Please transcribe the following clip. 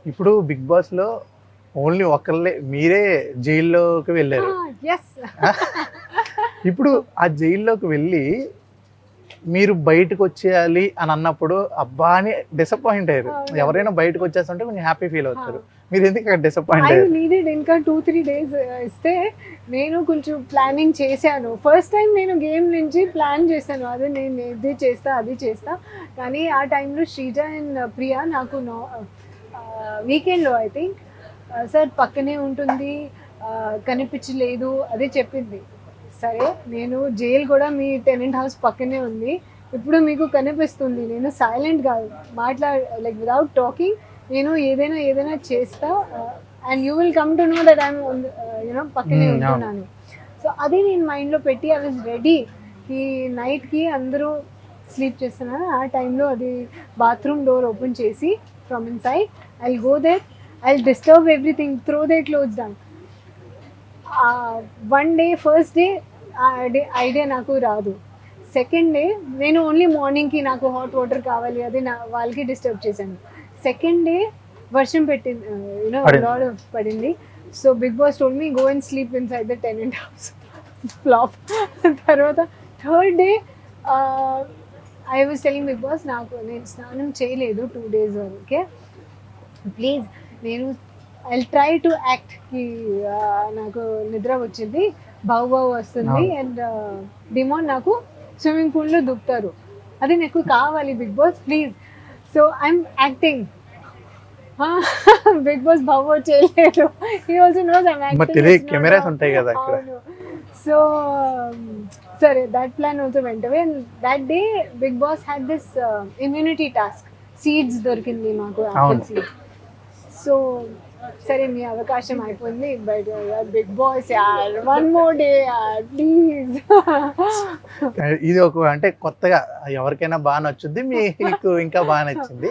ఇప్పుడు 'బిగ్ బాస్‌లో' ఓన్లీ ఒకళ్ళే మీరే జైల్లోకి వెళ్లారు. యెస్. ఇప్పుడు ఆ జైల్లోకి వెళ్ళి మీరు బయటకొచ్చేయాలి అని అన్నప్పుడు అబ్బా! అని డిసప్పాయింట్ అయ్యారు. అవును. ఎవరైనా బయటకొచ్చేస్తుంటే కొంచెం హ్యాపీ ఫీల్ అవుతారు. మీరెందుకు అక్కడ డిసప్పాయింట్ ఐ అయ్యారు? నీడెడ్ ఇంకా 2-3 డేస్ ఇస్తే నేను కొంచెం ప్లానింగ్ చేశాను. ఫస్ట్ టైం నేను గేమ్ నుంచి ప్లాన్ చేశాను. అదే నేను ఇది చేస్తా, అది చేస్తా. కానీ ఆ టైంలో శ్రీజ అండ్ ప్రియా నాకు వీకెండ్‌లో ఐ థింక్ సార్ పక్కనే ఉంటుంది, కనిపించలేదు అదే చెప్పింది. సరే నేను జైలు కూడా మీ టెనెంట్ హౌస్ పక్కనే ఉంది. ఇప్పుడు మీకు కనిపిస్తుంది. నేను సైలెంట్ కాదు లైక్ వితౌట్ టాకింగ్ నేను ఏదైనా చేస్తా and you will come to know that I'm you know పక్కనే ఉంటున్నాను. సో అది నేను మైండ్లో పెట్టి ఐ వాజ్ రెడీ. ఈ నైట్కి అందరూ స్లీప్ చేస్తున్నారు. ఆ టైంలో అది బాత్రూమ్ డోర్ ఓపెన్ చేసి from inside I go there, I disturb everything, throw they close down. One day first day idea నాకు రాదు. సెకండ్ డే నేను ఓన్లీ మార్నింగ్కి నాకు హాట్ వాటర్ కావాలి అది వాళ్ళకి డిస్టర్బ్ చేశాను. సెకండ్ డే వర్షం పెట్టింది, యూనో లాడ్ పడింది. So big boss told me go and sleep inside the tenant house. Flop. తర్వాత third day I was telling big boss నాకు నేను స్నానం చేయలేదు 2 days వరకే, ప్లీజ్ నేను ఐ ట్రై టు యాక్ట్ కి నాకు నిద్ర వచ్చింది, బావు వస్తుంది అండ్ డిమాండ్ నాకు స్విమ్మింగ్ పూల్లో దూకుతారు, అది నాకు కావాలి big boss please. So I'm acting. Big boss బావు చేయలేదు. He also knows I'm acting. Cameras ఉంటాయి కదా అక్కడ. సో సరే that plan also went away. And that day big boss had this immunity task, seeds దొరికింది మాకు, యాపిల్ సీడ్. సో సరే మీ అవకాశం అయిపోయింది, బట్ బిగ్ బాస్ యార్ వన్ మోర్ డే యార్ ప్లీజ్. ఇది ఒక అంటే కొత్తగా ఎవరికైనా బాగా నచ్చుద్ది, మీకు ఇంకా బాగా నచ్చింది.